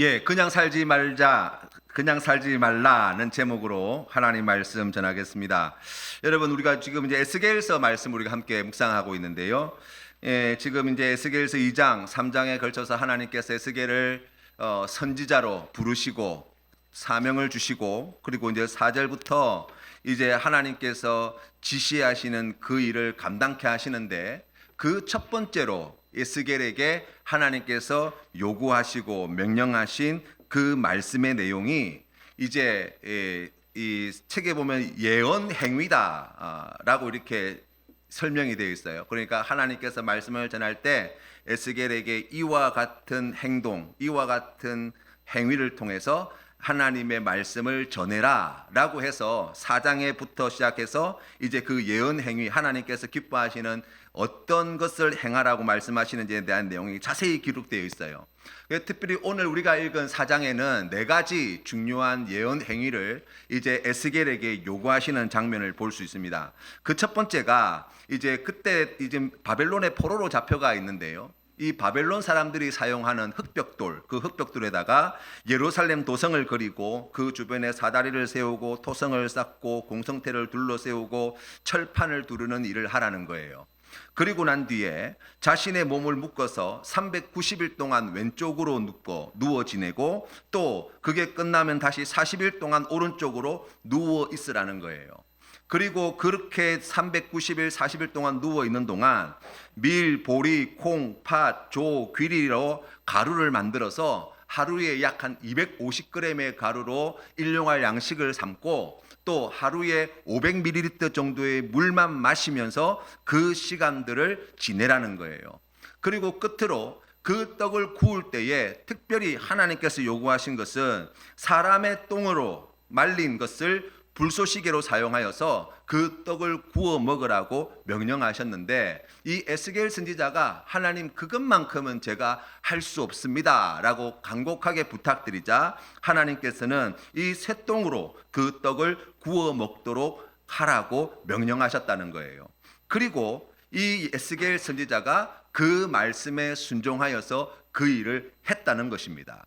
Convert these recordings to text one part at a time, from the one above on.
예, 그냥 살지 말라는 제목으로 하나님 말씀 전하겠습니다. 여러분, 우리가 지금 이제 에스겔서 말씀 우리가 함께 묵상하고 있는데요. 지금 이제 에스겔서 2장, 3장에 걸쳐서 하나님께서 에스겔을 선지자로 부르시고 사명을 주시고, 그리고 이제 4절부터 이제 하나님께서 지시하시는 그 일을 감당케 하시는데, 그 첫 번째로 에스겔에게 하나님께서 요구하시고 명령하신 그 말씀의 내용이 이제 이 책에 보면 예언 행위다라고 이렇게 설명이 되어 있어요. 그러니까 하나님께서 말씀을 전할 때 에스겔에게 이와 같은 행동, 이와 같은 행위를 통해서 하나님의 말씀을 전해라 라고 해서 4장에부터 시작해서 이제 그 예언 행위, 하나님께서 기뻐하시는 어떤 것을 행하라고 말씀하시는지에 대한 내용이 자세히 기록되어 있어요. 특별히 오늘 우리가 읽은 4장에는 4가지 중요한 예언 행위를 이제 에스겔에게 요구하시는 장면을 볼 수 있습니다. 그 첫 번째가 이제 그때 이제 바벨론의 포로로 잡혀가 있는데요. 이 바벨론 사람들이 사용하는 흑벽돌, 그 흑벽돌에다가 예루살렘 도성을 그리고 그 주변에 사다리를 세우고 토성을 쌓고 공성태를 둘러 세우고 철판을 두르는 일을 하라는 거예요. 그리고 난 뒤에 자신의 몸을 묶어서 390일 동안 왼쪽으로 누워 지내고, 또 그게 끝나면 다시 40일 동안 오른쪽으로 누워 있으라는 거예요. 그리고 그렇게 390일, 40일 동안 누워 있는 동안 밀, 보리, 콩, 팥, 조, 귀리로 가루를 만들어서 하루에 약 한 250g의 가루로 일용할 양식을 삶고, 또 하루에 500ml 정도의 물만 마시면서 그 시간들을 지내라는 거예요. 그리고 끝으로 그 떡을 구울 때에 특별히 하나님께서 요구하신 것은 사람의 똥으로 말린 것을 불쏘시개로 사용하여서 그 떡을 구워 먹으라고 명령하셨는데, 이 에스겔 선지자가 하나님 그것만큼은 제가 할 수 없습니다 라고 간곡하게 부탁드리자 하나님께서는 이 쇠똥으로 그 떡을 구워 먹도록 하라고 명령하셨다는 거예요. 그리고 이 에스겔 선지자가 그 말씀에 순종하여서 그 일을 했다는 것입니다.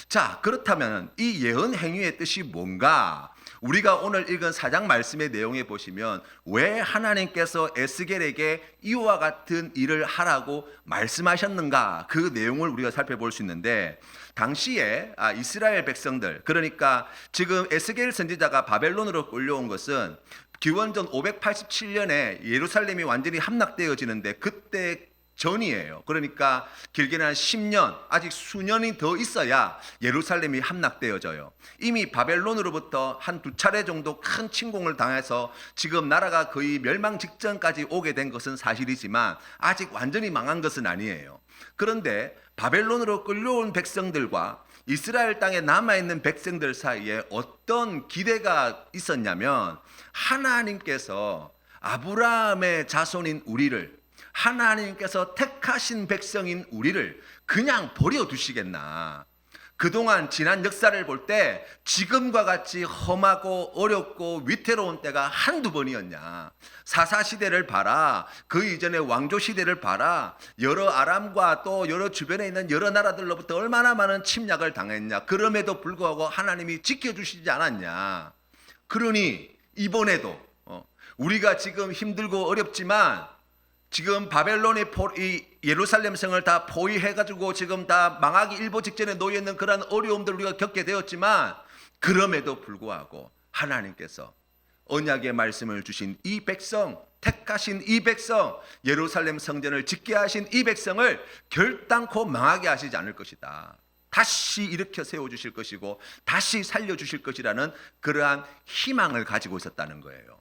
자, 그렇다면 이 예언 행위의 뜻이 뭔가? 우리가 오늘 읽은 4장 말씀의 내용에 보시면 왜 하나님께서 에스겔에게 이와 같은 일을 하라고 말씀하셨는가, 그 내용을 우리가 살펴볼 수 있는데, 당시에 이스라엘 백성들, 그러니까 지금 에스겔 선지자가 바벨론으로 끌려온 것은 기원전 587년에 예루살렘이 완전히 함락되어지는데 그때 전이에요. 그러니까 길게는 한 10년, 아직 수년이 더 있어야 예루살렘이 함락되어져요. 이미 바벨론으로부터 한 2차례 정도 큰 침공을 당해서 지금 나라가 거의 멸망 직전까지 오게 된 것은 사실이지만 아직 완전히 망한 것은 아니에요. 그런데 바벨론으로 끌려온 백성들과 이스라엘 땅에 남아있는 백성들 사이에 어떤 기대가 있었냐면, 하나님께서 아브라함의 자손인 우리를, 하나님께서 택하신 백성인 우리를 그냥 버려두시겠나. 그동안 지난 역사를 볼 때 지금과 같이 험하고 어렵고 위태로운 때가 한두 번이었냐. 사사시대를 봐라, 그 이전에 왕조시대를 봐라, 여러 아람과 또 여러 주변에 있는 여러 나라들로부터 얼마나 많은 침략을 당했냐. 그럼에도 불구하고 하나님이 지켜주시지 않았냐. 그러니 이번에도 우리가 지금 힘들고 어렵지만, 지금 바벨론이 이 예루살렘 성을 다 포위해가지고 지금 다 망하기 일보 직전에 놓여있는 그런 어려움들을 우리가 겪게 되었지만, 그럼에도 불구하고 하나님께서 언약의 말씀을 주신 이 백성, 택하신 이 백성, 예루살렘 성전을 짓게 하신 이 백성을 결단코 망하게 하시지 않을 것이다. 다시 일으켜 세워주실 것이고 다시 살려주실 것이라는 그러한 희망을 가지고 있었다는 거예요.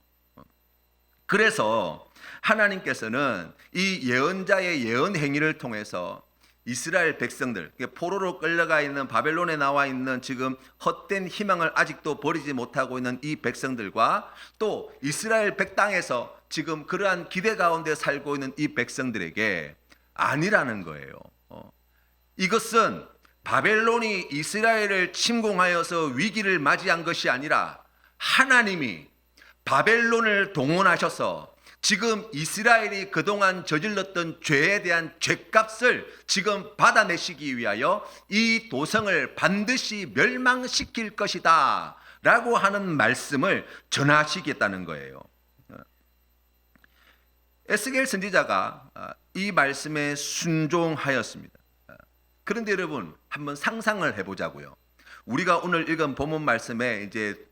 그래서 하나님께서는 이 예언자의 예언 행위를 통해서 이스라엘 백성들, 포로로 끌려가 있는 바벨론에 나와 있는 지금 헛된 희망을 아직도 버리지 못하고 있는 이 백성들과, 또 이스라엘 백당에서 지금 그러한 기대 가운데 살고 있는 이 백성들에게 아니라는 거예요. 이것은 바벨론이 이스라엘을 침공하여서 위기를 맞이한 것이 아니라 하나님이 바벨론을 동원하셔서 지금 이스라엘이 그동안 저질렀던 죄에 대한 죄값을 지금 받아내시기 위하여 이 도성을 반드시 멸망시킬 것이다 라고 하는 말씀을 전하시겠다는 거예요. 에스겔 선지자가 이 말씀에 순종하였습니다. 그런데 여러분 한번 상상을 해보자고요. 우리가 오늘 읽은 본문 말씀에 이제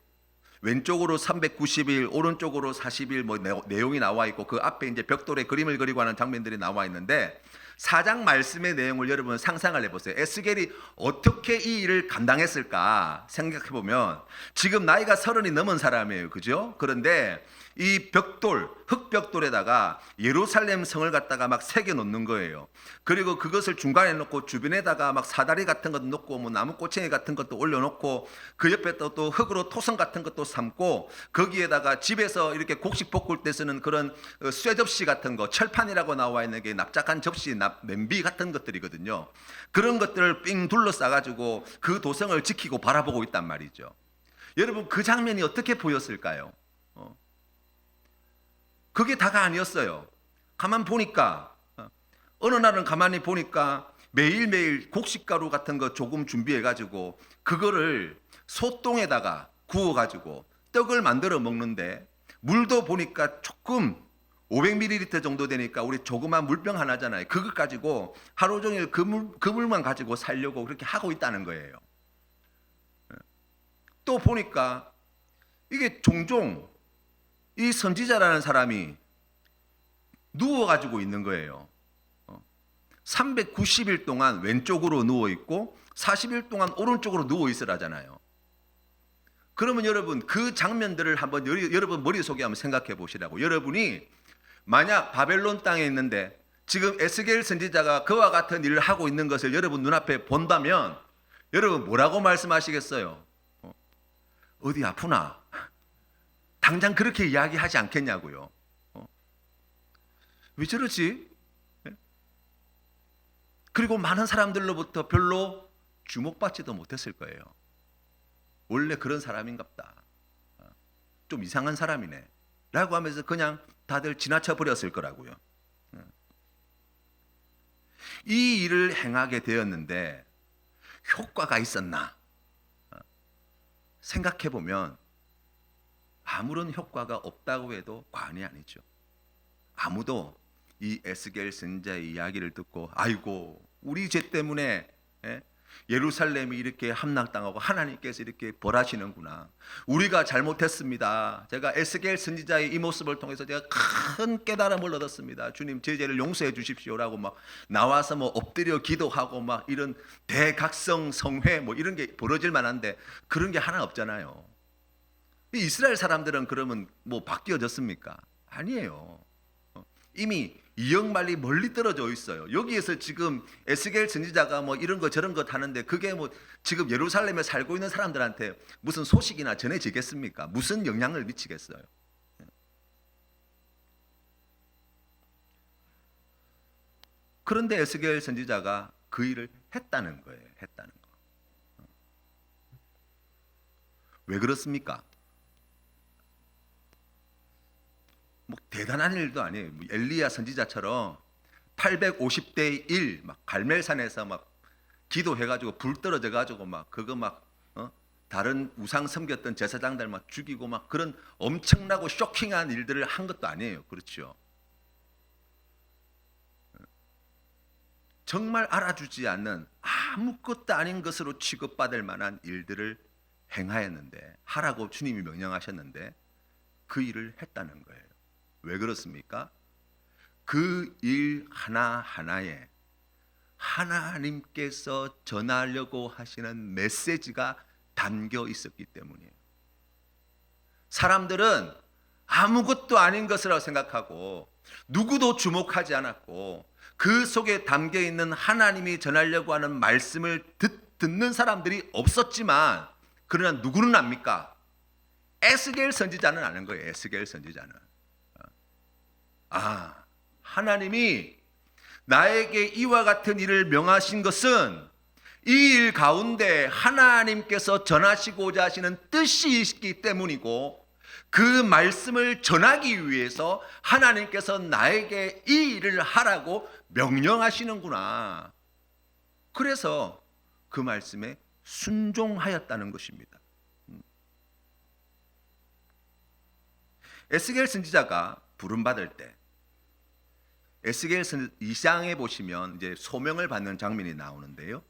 왼쪽으로 390일, 오른쪽으로 40일 뭐 내용이 나와 있고 그 앞에 이제 벽돌에 그림을 그리고 하는 장면들이 나와 있는데 4장 말씀의 내용을 여러분 상상을 해보세요. 에스겔이 어떻게 이 일을 감당했을까 생각해 보면 지금 나이가 30이 넘은 사람이에요, 그죠? 그런데 이 벽돌, 흙벽돌에다가 예루살렘 성을 갖다가 막 새겨 놓는 거예요. 그리고 그것을 중간에 놓고 주변에다가 막 사다리 같은 것도 놓고 뭐 나무 꼬챙이 같은 것도 올려놓고 그 옆에 또 흙으로 토성 같은 것도 삼고 거기에다가 집에서 이렇게 곡식 볶을 때 쓰는 그런 쇠접시 같은 거, 철판이라고 나와 있는 게 납작한 접시, 냄비 같은 것들이거든요. 그런 것들을 삥 둘러싸가지고 그 도성을 지키고 바라보고 있단 말이죠. 여러분 그 장면이 어떻게 보였을까요? 그게 다가 아니었어요. 가만 보니까 어느 날은 가만히 보니까 매일매일 곡식가루 같은 거 조금 준비해가지고 그거를 소똥에다가 구워가지고 떡을 만들어 먹는데 물도 보니까 조금 500ml 정도 되니까 우리 조그만 물병 하나잖아요. 그거 가지고 하루 종일 그 물만 가지고 살려고 그렇게 하고 있다는 거예요. 또 보니까 이게 종종 이 선지자라는 사람이 누워가지고 있는 거예요. 390일 동안 왼쪽으로 누워있고 40일 동안 오른쪽으로 누워있으라잖아요. 그러면 여러분 그 장면들을 한번 여러분 머릿속에 한번 생각해 보시라고. 여러분이 만약 바벨론 땅에 있는데 지금 에스겔 선지자가 그와 같은 일을 하고 있는 것을 여러분 눈앞에 본다면 여러분 뭐라고 말씀하시겠어요? 어디 아프나? 당장 그렇게 이야기하지 않겠냐고요. 왜 저러지? 그리고 많은 사람들로부터 별로 주목받지도 못했을 거예요. 원래 그런 사람인갑다. 좀 이상한 사람이네. 라고 하면서 그냥 다들 지나쳐 버렸을 거라고요. 이 일을 행하게 되었는데 효과가 있었나? 생각해 보면 아무런 효과가 없다고 해도 과언이 아니죠. 아무도 이 에스겔 선지자의 이야기를 듣고 아이고 우리 죄 때문에 예루살렘이 이렇게 함락당하고 하나님께서 이렇게 벌하시는구나. 우리가 잘못했습니다. 제가 에스겔 선지자의 이 모습을 통해서 제가 큰 깨달음을 얻었습니다. 주님 제 죄를 용서해 주십시오라고 막 나와서 뭐 엎드려 기도하고 막 이런 대각성 성회 뭐 이런 게 벌어질 만한데 그런 게 하나 없잖아요. 이스라엘 사람들은 그러면 뭐 바뀌어졌습니까? 아니에요. 이미 이역만리 멀리 떨어져 있어요. 여기에서 지금 에스겔 선지자가 뭐 이런 거 저런 것 하는데 그게 뭐 지금 예루살렘에 살고 있는 사람들한테 무슨 소식이나 전해지겠습니까? 무슨 영향을 미치겠어요? 그런데 에스겔 선지자가 그 일을 했다는 거예요. 했다는 거. 왜 그렇습니까? 뭐 대단한 일도 아니에요. 뭐 엘리야 선지자처럼 850대 1 막 갈멜산에서 막 기도해가지고 불 떨어져가지고 막 그거 막 다른 우상 섬겼던 제사장들 막 죽이고 막 그런 엄청나고 쇼킹한 일들을 한 것도 아니에요. 그렇죠? 정말 알아주지 않는 아무것도 아닌 것으로 취급받을 만한 일들을 행하였는데 하라고 주님이 명령하셨는데 그 일을 했다는 거예요. 왜 그렇습니까? 그 일 하나하나에 하나님께서 전하려고 하시는 메시지가 담겨 있었기 때문이에요. 사람들은 아무것도 아닌 것이라고 생각하고 누구도 주목하지 않았고 그 속에 담겨 있는 하나님이 전하려고 하는 말씀을 듣는 사람들이 없었지만 그러나 누구는 압니까? 에스겔 선지자는 아는 거예요. 에스겔 선지자는. 하나님이 나에게 이와 같은 일을 명하신 것은 이 일 가운데 하나님께서 전하시고자 하시는 뜻이 있기 때문이고 그 말씀을 전하기 위해서 하나님께서 나에게 이 일을 하라고 명령하시는구나. 그래서 그 말씀에 순종하였다는 것입니다. 에스겔 선지자가 부름받을 때 에스겔 2장에 보시면 이제 소명을 받는 장면이 나오는데요.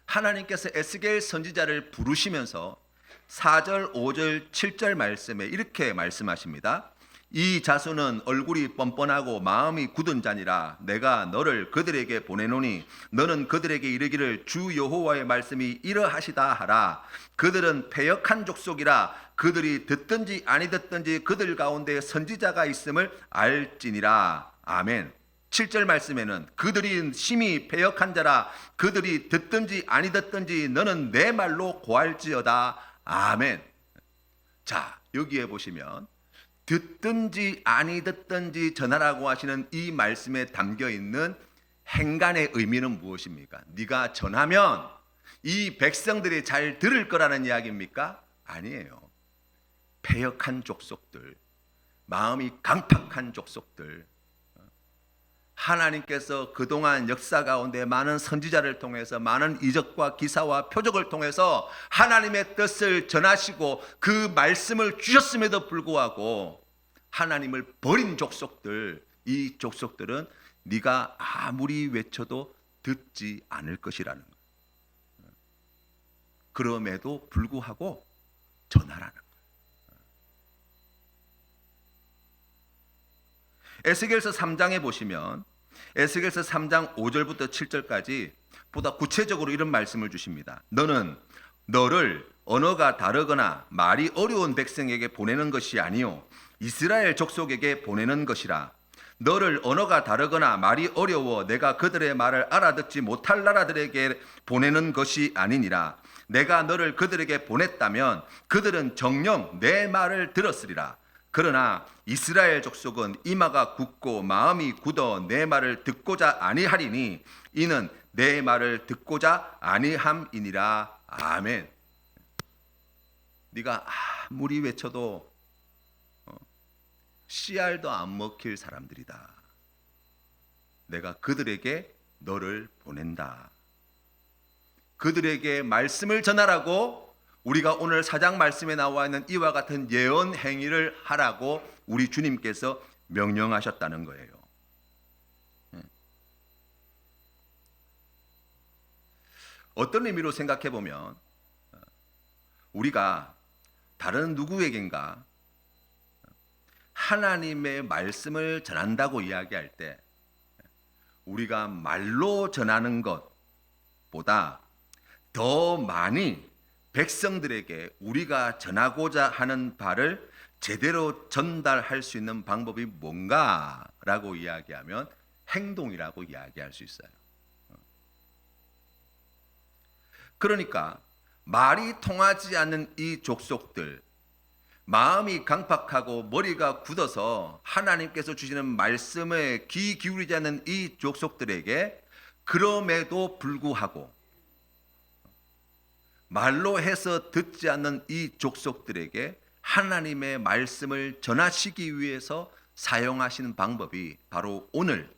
하나님께서 에스겔 선지자를 부르시면서 4절, 5절, 7절 말씀에 이렇게 말씀하십니다. 이 자손은 얼굴이 뻔뻔하고 마음이 굳은 자니라. 내가 너를 그들에게 보내노니 너는 그들에게 이르기를 주 여호와의 말씀이 이러하시다 하라. 그들은 패역한 족속이라. 그들이 듣든지 아니 듣든지 그들 가운데 선지자가 있음을 알지니라. 아멘. 7절 말씀에는 그들이 심히 패역한 자라. 그들이 듣든지 아니 듣든지 너는 내 말로 고할지어다. 아멘. 자, 여기에 보시면 듣든지 아니 듣든지 전하라고 하시는 이 말씀에 담겨 있는 행간의 의미는 무엇입니까? 네가 전하면 이 백성들이 잘 들을 거라는 이야기입니까? 아니에요. 패역한 족속들, 마음이 강팍한 족속들, 하나님께서 그동안 역사 가운데 많은 선지자를 통해서 많은 이적과 기사와 표적을 통해서 하나님의 뜻을 전하시고 그 말씀을 주셨음에도 불구하고 하나님을 버린 족속들, 이 족속들은 네가 아무리 외쳐도 듣지 않을 것이라는 거예요. 그럼에도 불구하고 전하라는 거예요. 에스겔서 3장에 보시면 에스겔서 3장 5절부터 7절까지 보다 구체적으로 이런 말씀을 주십니다. 너는 너를 언어가 다르거나 말이 어려운 백성에게 보내는 것이 아니요 이스라엘 족속에게 보내는 것이라. 너를 언어가 다르거나 말이 어려워 내가 그들의 말을 알아듣지 못할 나라들에게 보내는 것이 아니니라. 내가 너를 그들에게 보냈다면 그들은 정녕 내 말을 들었으리라. 그러나 이스라엘 족속은 이마가 굳고 마음이 굳어 내 말을 듣고자 아니하리니 이는 내 말을 듣고자 아니함이니라. 아멘. 네가 아무리 외쳐도 씨알도 안 먹힐 사람들이다. 내가 그들에게 너를 보낸다. 그들에게 말씀을 전하라고 우리가 오늘 4장 말씀에 나와 있는 이와 같은 예언 행위를 하라고 우리 주님께서 명령하셨다는 거예요. 어떤 의미로 생각해 보면 우리가 다른 누구에겐가 하나님의 말씀을 전한다고 이야기할 때 우리가 말로 전하는 것보다 더 많이 백성들에게 우리가 전하고자 하는 바를 제대로 전달할 수 있는 방법이 뭔가라고 이야기하면 행동이라고 이야기할 수 있어요. 그러니까 말이 통하지 않는 이 족속들, 마음이 강팍하고 머리가 굳어서 하나님께서 주시는 말씀에 귀 기울이지 않는 이 족속들에게 그럼에도 불구하고 말로 해서 듣지 않는 이 족속들에게 하나님의 말씀을 전하시기 위해서 사용하시는 방법이 바로 오늘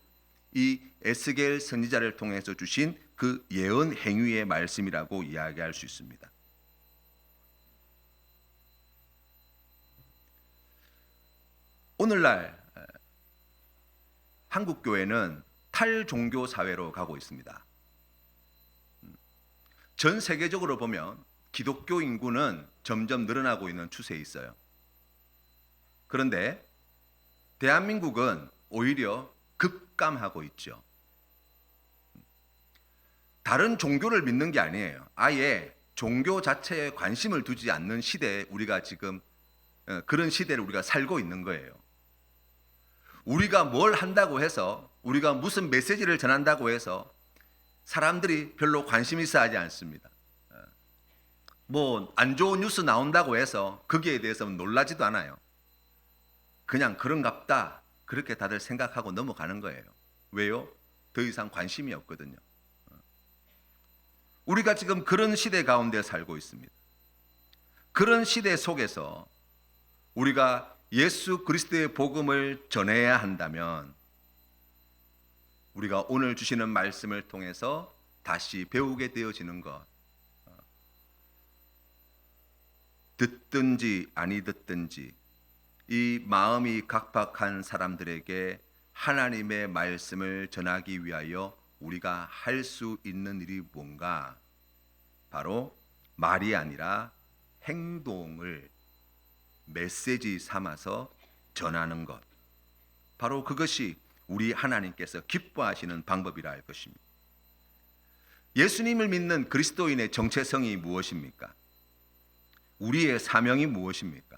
이 에스겔 선지자를 통해서 주신 그 예언 행위의 말씀이라고 이야기할 수 있습니다. 오늘날 한국 교회는 탈종교 사회로 가고 있습니다. 전 세계적으로 보면 기독교 인구는 점점 늘어나고 있는 추세에 있어요. 그런데 대한민국은 오히려 급감하고 있죠. 다른 종교를 믿는 게 아니에요. 아예 종교 자체에 관심을 두지 않는 시대에 우리가 지금 그런 시대를 우리가 살고 있는 거예요. 우리가 뭘 한다고 해서 우리가 무슨 메시지를 전한다고 해서 사람들이 별로 관심 있어 하지 않습니다. 뭐 안 좋은 뉴스 나온다고 해서 거기에 대해서 놀라지도 않아요. 그냥 그런갑다 그렇게 다들 생각하고 넘어가는 거예요. 왜요? 더 이상 관심이 없거든요. 우리가 지금 그런 시대 가운데 살고 있습니다. 그런 시대 속에서 우리가 예수 그리스도의 복음을 전해야 한다면 우리가 오늘 주시는 말씀을 통해서 다시 배우게 되어지는 것, 듣든지 아니 듣든지 이 마음이 각박한 사람들에게 하나님의 말씀을 전하기 위하여 우리가 할 수 있는 일이 뭔가? 바로 말이 아니라 행동을 메시지 삼아서 전하는 것. 바로 그것이 우리 하나님께서 기뻐하시는 방법이라 할 것입니다. 예수님을 믿는 그리스도인의 정체성이 무엇입니까? 우리의 사명이 무엇입니까?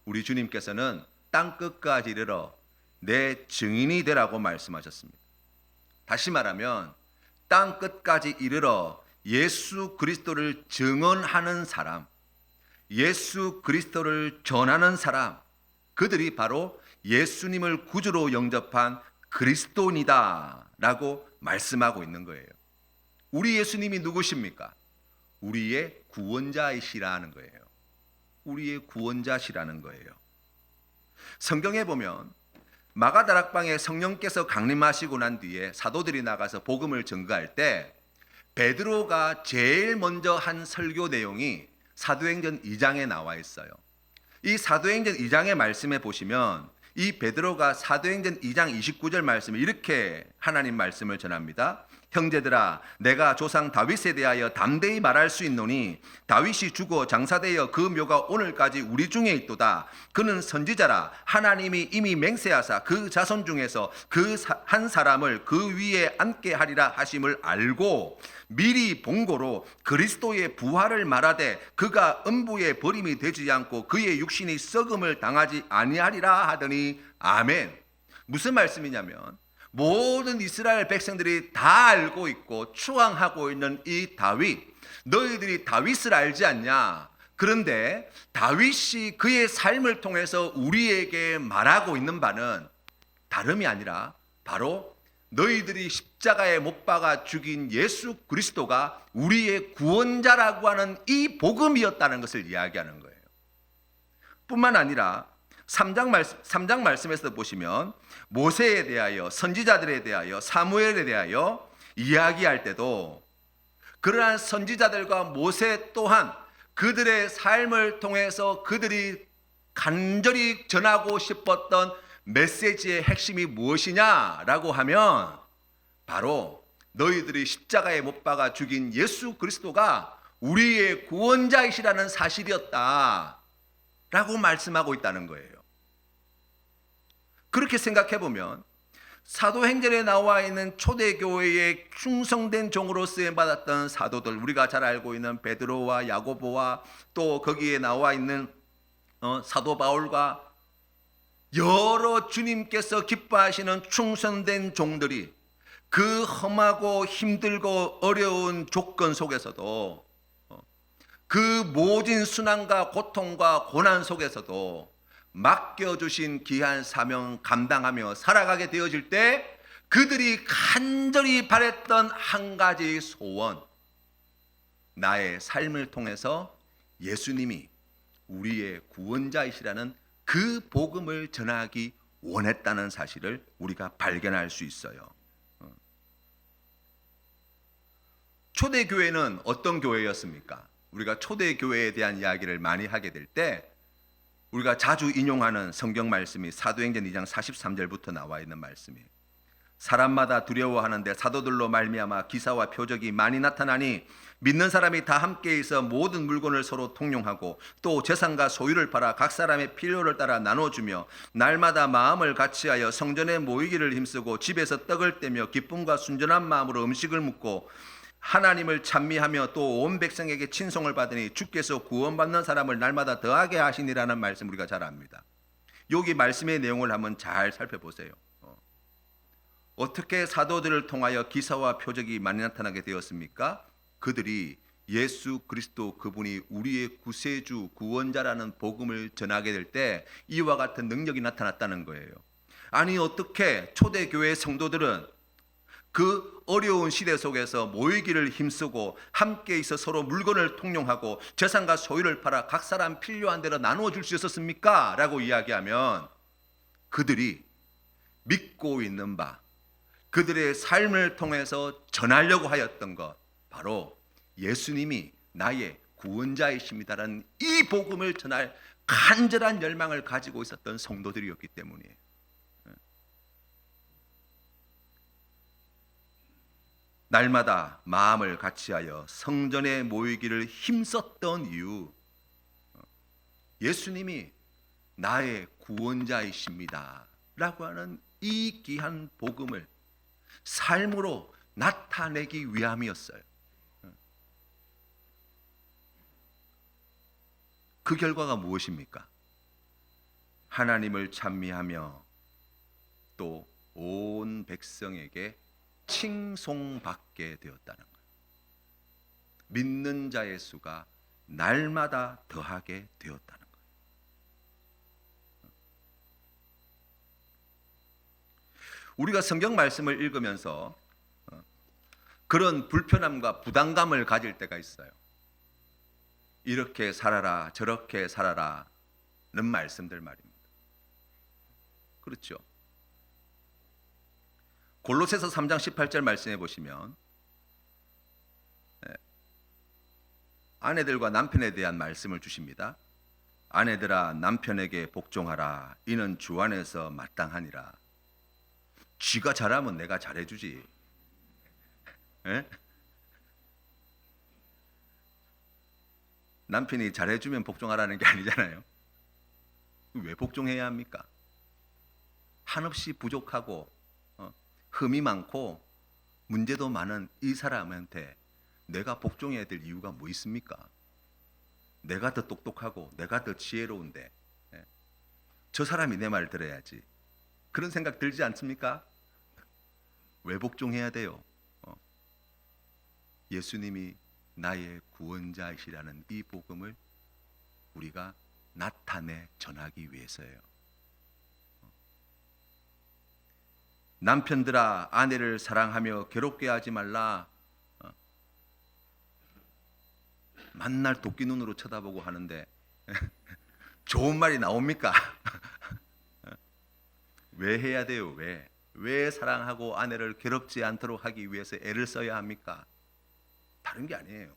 우리 주님께서는 땅 끝까지 이르러 내 증인이 되라고 말씀하셨습니다. 다시 말하면 땅 끝까지 이르러 예수 그리스도를 증언하는 사람, 예수 그리스도를 전하는 사람, 그들이 바로 예수님을 구주로 영접한 그리스도인이다 라고 말씀하고 있는 거예요. 우리 예수님이 누구십니까? 우리의 구원자이시라는 거예요. 우리의 구원자시라는 거예요. 성경에 보면 마가다락방에 성령께서 강림하시고 난 뒤에 사도들이 나가서 복음을 전거할 때 베드로가 제일 먼저 한 설교 내용이 사도행전 2장에 나와 있어요. 이 사도행전 2장의 말씀에 보시면 이 베드로가 사도행전 2장 29절 말씀에 이렇게 하나님 말씀을 전합니다. 형제들아, 내가 조상 다윗에 대하여 담대히 말할 수 있노니 다윗이 죽어 장사되어 그 묘가 오늘까지 우리 중에 있도다. 그는 선지자라. 하나님이 이미 맹세하사 그 자손 중에서 그 한 사람을 그 위에 앉게 하리라 하심을 알고 미리 본고로 그리스도의 부활을 말하되 그가 음부에 버림이 되지 않고 그의 육신이 썩음을 당하지 아니하리라 하더니 아멘. 무슨 말씀이냐면 모든 이스라엘 백성들이 다 알고 있고 추앙하고 있는 이 다윗, 너희들이 다윗을 알지 않냐? 그런데 다윗이 그의 삶을 통해서 우리에게 말하고 있는 바는 다름이 아니라 바로 너희들이 십자가에 못 박아 죽인 예수 그리스도가 우리의 구원자라고 하는 이 복음이었다는 것을 이야기하는 거예요. 뿐만 아니라 3장 말씀에서 보시면 모세에 대하여, 선지자들에 대하여, 사무엘에 대하여 이야기할 때도 그러한 선지자들과 모세 또한 그들의 삶을 통해서 그들이 간절히 전하고 싶었던 메시지의 핵심이 무엇이냐라고 하면 바로 너희들이 십자가에 못 박아 죽인 예수 그리스도가 우리의 구원자이시라는 사실이었다 라고 말씀하고 있다는 거예요. 그렇게 생각해 보면 사도행전에 나와 있는 초대교회의 충성된 종으로 쓰임받았던 사도들, 우리가 잘 알고 있는 베드로와 야고보와 또 거기에 나와 있는 사도 바울과 여러 주님께서 기뻐하시는 충성된 종들이 그 험하고 힘들고 어려운 조건 속에서도 그 모진 순환과 고통과 고난 속에서도 맡겨주신 귀한 사명 감당하며 살아가게 되어질 때 그들이 간절히 바랬던 한 가지 소원, 나의 삶을 통해서 예수님이 우리의 구원자이시라는 그 복음을 전하기 원했다는 사실을 우리가 발견할 수 있어요. 초대교회는 어떤 교회였습니까? 우리가 초대교회에 대한 이야기를 많이 하게 될 때 우리가 자주 인용하는 성경 말씀이 사도행전 2장 43절부터 나와 있는 말씀이에요. 사람마다 두려워하는데 사도들로 말미암아 기사와 표적이 많이 나타나니 믿는 사람이 다 함께 있어 모든 물건을 서로 통용하고 또 재산과 소유를 팔아 각 사람의 필요를 따라 나눠주며 날마다 마음을 같이하여 성전에 모이기를 힘쓰고 집에서 떡을 떼며 기쁨과 순전한 마음으로 음식을 먹고 하나님을 찬미하며 또 온 백성에게 친송을 받으니 주께서 구원받는 사람을 날마다 더하게 하시니라는 말씀 우리가 잘 압니다. 여기 말씀의 내용을 한번 잘 살펴보세요. 어떻게 사도들을 통하여 기사와 표적이 많이 나타나게 되었습니까? 그들이 예수 그리스도 그분이 우리의 구세주 구원자라는 복음을 전하게 될 때 이와 같은 능력이 나타났다는 거예요. 아니 어떻게 초대교회 성도들은 그 어려운 시대 속에서 모이기를 힘쓰고 함께 있어 서로 물건을 통용하고 재산과 소유를 팔아 각 사람 필요한 대로 나누어 줄 수 있었습니까? 라고 이야기하면 그들이 믿고 있는 바, 그들의 삶을 통해서 전하려고 하였던 것, 바로 예수님이 나의 구원자이십니다라는 이 복음을 전할 간절한 열망을 가지고 있었던 성도들이었기 때문이에요. 날마다 마음을 같이하여 성전에 모이기를 힘썼던 이유, 예수님이 나의 구원자이십니다 라고 하는 이 귀한 복음을 삶으로 나타내기 위함이었어요. 그 결과가 무엇입니까? 하나님을 찬미하며 또 온 백성에게 칭송받게 되었다는 거예요. 믿는 자의 수가 날마다 더하게 되었다는 거예요. 우리가 성경 말씀을 읽으면서 그런 불편함과 부담감을 가질 때가 있어요. 이렇게 살아라, 저렇게 살아라는 말씀들 말입니다. 그렇죠? 골로새서 3장 18절 말씀해 보시면 아내들과 남편에 대한 말씀을 주십니다. 아내들아 남편에게 복종하라. 이는 주 안에서 마땅하니라. 쥐가 잘하면 내가 잘해주지. 남편이 잘해주면 복종하라는 게 아니잖아요. 왜 복종해야 합니까? 한없이 부족하고 흠이 많고 문제도 많은 이 사람한테 내가 복종해야 될 이유가 뭐 있습니까? 내가 더 똑똑하고 내가 더 지혜로운데 저 사람이 내 말 들어야지. 그런 생각 들지 않습니까? 왜 복종해야 돼요? 예수님이 나의 구원자이시라는 이 복음을 우리가 나타내 전하기 위해서예요. 남편들아 아내를 사랑하며 괴롭게 하지 말라. 만날 도끼 눈으로 쳐다보고 하는데 좋은 말이 나옵니까? 왜 해야 돼요? 왜 사랑하고 아내를 괴롭지 않도록 하기 위해서 애를 써야 합니까? 다른 게 아니에요.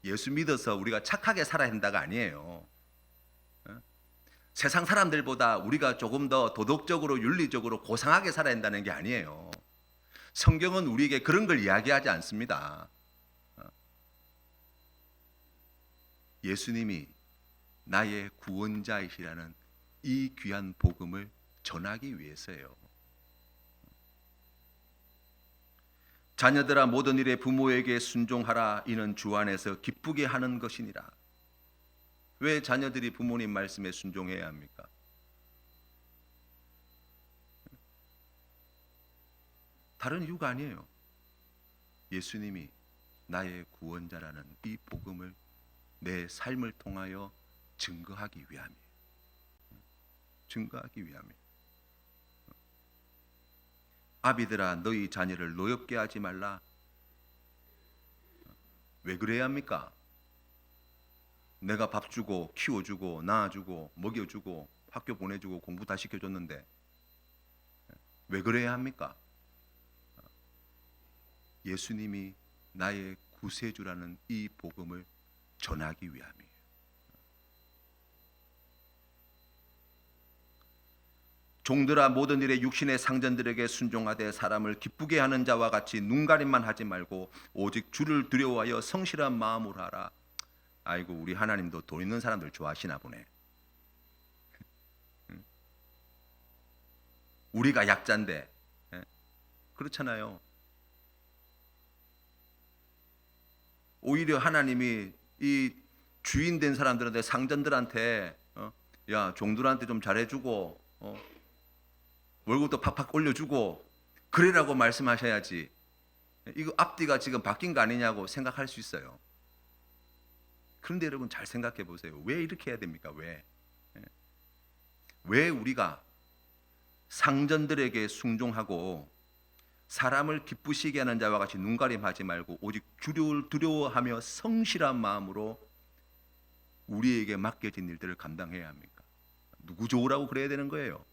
예수 믿어서 우리가 착하게 살아야 한다가 아니에요. 세상 사람들보다 우리가 조금 더 도덕적으로 윤리적으로 고상하게 살아야 한다는 게 아니에요. 성경은 우리에게 그런 걸 이야기하지 않습니다. 예수님이 나의 구원자이시라는 이 귀한 복음을 전하기 위해서예요. 자녀들아 모든 일에 부모에게 순종하라. 이는 주 안에서 기쁘게 하는 것이니라. 왜 자녀들이 부모님 말씀에 순종해야 합니까? 다른 이유가 아니에요. 예수님이 나의 구원자라는 이 복음을 내 삶을 통하여 증거하기 위함이에요. 증거하기 위함이에요. 아비들아 너희 자녀를 노엽게 하지 말라. 왜 그래야 합니까? 내가 밥 주고 키워주고 낳아주고 먹여주고 학교 보내주고 공부 다 시켜줬는데 왜 그래야 합니까? 예수님이 나의 구세주라는 이 복음을 전하기 위함이에요. 종들아 모든 일에 육신의 상전들에게 순종하되 사람을 기쁘게 하는 자와 같이 눈가림만 하지 말고 오직 주를 두려워하여 성실한 마음으로 하라. 아이고 우리 하나님도 돈 있는 사람들 좋아하시나 보네. 우리가 약자인데 그렇잖아요. 오히려 하나님이 이 주인 된 사람들한테 상전들한테 야 종들한테 좀 잘해주고 월급도 팍팍 올려주고 그래라고 말씀하셔야지. 이거 앞뒤가 지금 바뀐 거 아니냐고 생각할 수 있어요. 그런데 여러분 잘 생각해 보세요. 왜 이렇게 해야 됩니까? 왜 우리가 상전들에게 순종하고 사람을 기쁘시게 하는 자와 같이 눈가림하지 말고 오직 주를 두려워하며 성실한 마음으로 우리에게 맡겨진 일들을 감당해야 합니까? 누구 좋으라고 그래야 되는 거예요?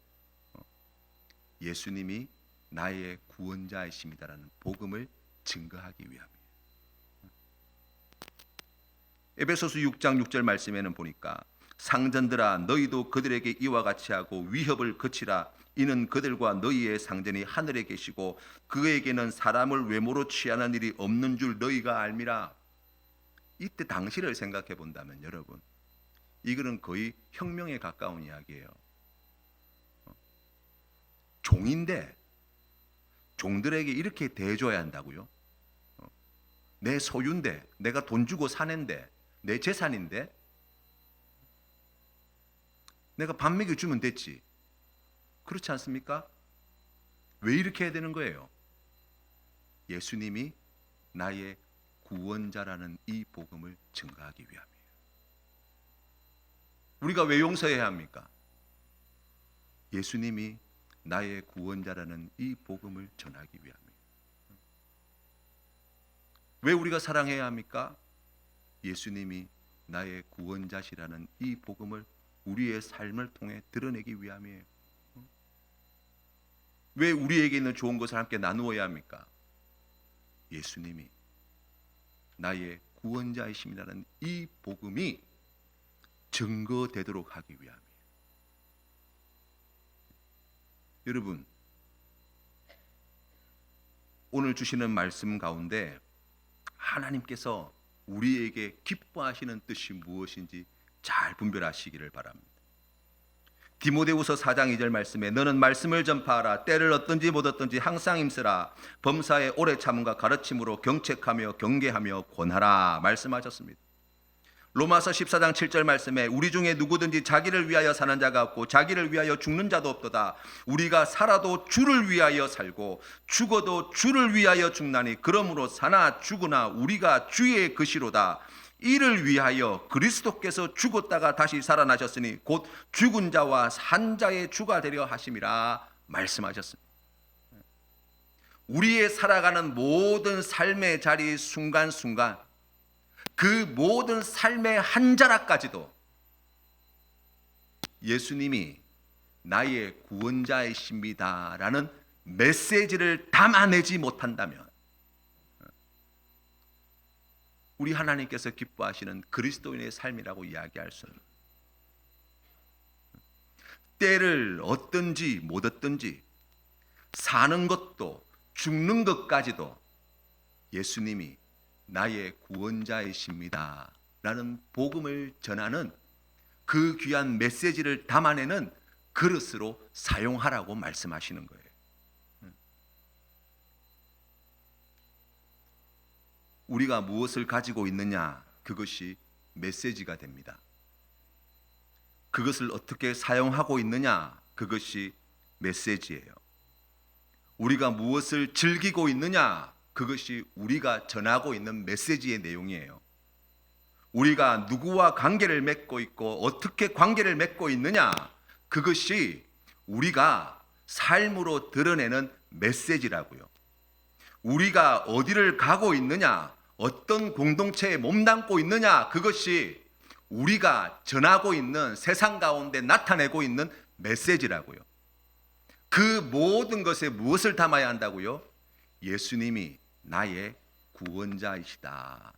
예수님이 나의 구원자이십니다라는 복음을 증거하기 위함이에요. 에베소서 6장 6절 말씀에는 보니까 상전들아 너희도 그들에게 이와 같이 하고 위협을 그치라. 이는 그들과 너희의 상전이 하늘에 계시고 그에게는 사람을 외모로 취하는 일이 없는 줄 너희가 알미라. 이때 당시를 생각해 본다면 여러분, 이거는 거의 혁명에 가까운 이야기예요. 종인데 종들에게 이렇게 대해줘야 한다고요? 내 소유인데, 내가 돈 주고 사는데, 내 재산인데 내가 밥 먹여주면 됐지. 그렇지 않습니까? 왜 이렇게 해야 되는 거예요? 예수님이 나의 구원자라는 이 복음을 증거하기 위함이에요. 우리가 왜 용서해야 합니까? 예수님이 나의 구원자라는 이 복음을 전하기 위함이에요. 왜 우리가 사랑해야 합니까? 예수님이 나의 구원자시라는 이 복음을 우리의 삶을 통해 드러내기 위함이에요. 왜 우리에게 있는 좋은 것을 함께 나누어야 합니까? 예수님이 나의 구원자이심이라는 이 복음이 증거되도록 하기 위함이에요. 여러분, 오늘 주시는 말씀 가운데 하나님께서 우리에게 기뻐하시는 뜻이 무엇인지 잘 분별하시기를 바랍니다. 디모데후서 4장 2절 말씀에 너는 말씀을 전파하라. 때를 얻든지 못 얻든지 항상 힘쓰라. 범사에 오래 참음과 가르침으로 경책하며 경계하며 권하라 말씀하셨습니다. 로마서 14장 7절 말씀에 우리 중에 누구든지 자기를 위하여 사는 자가 없고 자기를 위하여 죽는 자도 없도다. 우리가 살아도 주를 위하여 살고 죽어도 주를 위하여 죽나니 그러므로 사나 죽으나 우리가 주의 것이로다. 이를 위하여 그리스도께서 죽었다가 다시 살아나셨으니 곧 죽은 자와 산 자의 주가 되려 하심이라 말씀하셨습니다. 우리의 살아가는 모든 삶의 자리 순간순간 그 모든 삶의 한 자락까지도 예수님이 나의 구원자이십니다라는 메시지를 담아내지 못한다면 우리 하나님께서 기뻐하시는 그리스도인의 삶이라고 이야기할 수는, 때를 얻든지 못 얻든지 사는 것도 죽는 것까지도 예수님이 나의 구원자이십니다 라는 복음을 전하는 그 귀한 메시지를 담아내는 그릇으로 사용하라고 말씀하시는 거예요. 우리가 무엇을 가지고 있느냐, 그것이 메시지가 됩니다. 그것을 어떻게 사용하고 있느냐, 그것이 메시지예요. 우리가 무엇을 즐기고 있느냐, 그것이 우리가 전하고 있는 메시지의 내용이에요. 우리가 누구와 관계를 맺고 있고 어떻게 관계를 맺고 있느냐, 그것이 우리가 삶으로 드러내는 메시지라고요. 우리가 어디를 가고 있느냐, 어떤 공동체에 몸담고 있느냐, 그것이 우리가 전하고 있는 세상 가운데 나타내고 있는 메시지라고요. 그 모든 것에 무엇을 담아야 한다고요? 예수님이 나의 구원자이시다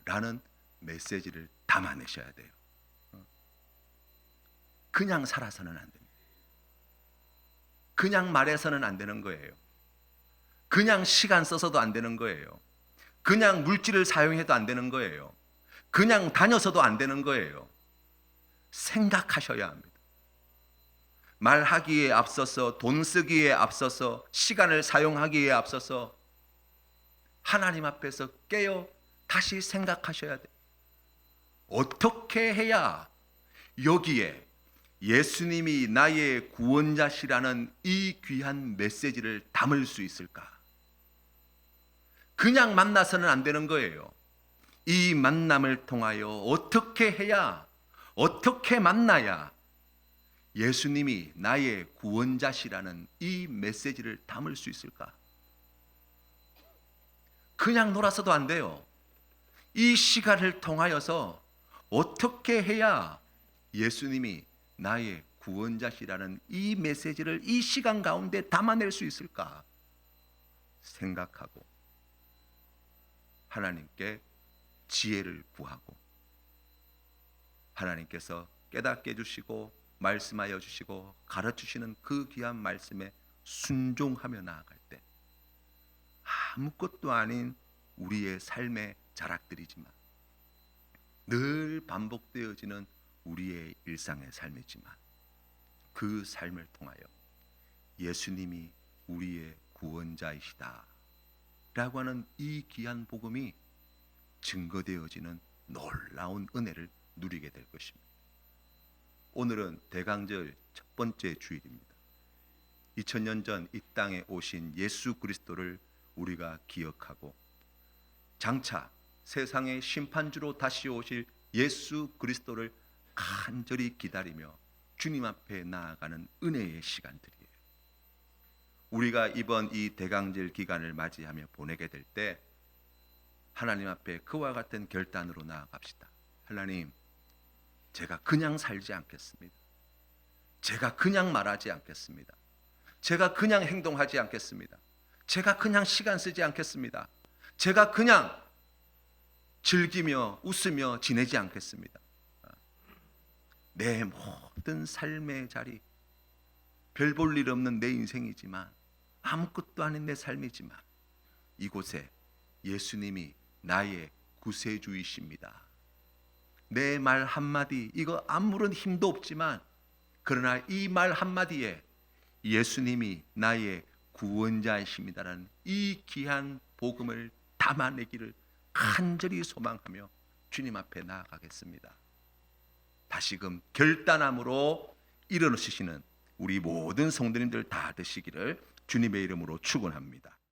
라는 메시지를 담아내셔야 돼요. 그냥 살아서는 안 됩니다. 그냥 말해서는 안 되는 거예요. 그냥 시간 써서도 안 되는 거예요. 그냥 물질을 사용해도 안 되는 거예요. 그냥 다녀서도 안 되는 거예요. 생각하셔야 합니다. 말하기에 앞서서, 돈 쓰기에 앞서서, 시간을 사용하기에 앞서서 하나님 앞에서 깨어 다시 생각하셔야 돼요. 어떻게 해야 여기에 예수님이 나의 구원자시라는 이 귀한 메시지를 담을 수 있을까? 그냥 만나서는 안 되는 거예요. 이 만남을 통하여 어떻게 해야, 어떻게 만나야 예수님이 나의 구원자시라는 이 메시지를 담을 수 있을까? 그냥 놀아서도 안 돼요. 이 시간을 통하여서 어떻게 해야 예수님이 나의 구원자시라는 이 메시지를 이 시간 가운데 담아낼 수 있을까 생각하고 하나님께 지혜를 구하고 하나님께서 깨닫게 해주시고 말씀하여 주시고 가르치시는 그 귀한 말씀에 순종하며 나아갈 때 아무것도 아닌 우리의 삶의 자락들이지만 늘 반복되어지는 우리의 일상의 삶이지만 그 삶을 통하여 예수님이 우리의 구원자이시다 라고 하는 이 귀한 복음이 증거되어지는 놀라운 은혜를 누리게 될 것입니다. 오늘은 대강절 첫 번째 주일입니다. 2000년 전 이 땅에 오신 예수 그리스도를 우리가 기억하고 장차 세상의 심판주로 다시 오실 예수 그리스도를 간절히 기다리며 주님 앞에 나아가는 은혜의 시간들이에요. 우리가 이번 이 대강절 기간을 맞이하며 보내게 될 때 하나님 앞에 그와 같은 결단으로 나아갑시다. 하나님, 제가 그냥 살지 않겠습니다. 제가 그냥 말하지 않겠습니다. 제가 그냥 행동하지 않겠습니다. 제가 그냥 시간 쓰지 않겠습니다. 제가 그냥 즐기며 웃으며 지내지 않겠습니다. 내 모든 삶의 자리, 별 볼 일 없는 내 인생이지만 아무것도 아닌 내 삶이지만 이곳에 예수님이 나의 구세주이십니다. 내 말 한마디, 이거 아무런 힘도 없지만 그러나 이 말 한마디에 예수님이 나의 구원자이십니다라는 이 귀한 복음을 담아내기를 간절히 소망하며 주님 앞에 나아가겠습니다. 다시금 결단함으로 일어나시는 우리 모든 성도님들 다 되시기를 주님의 이름으로 축원합니다.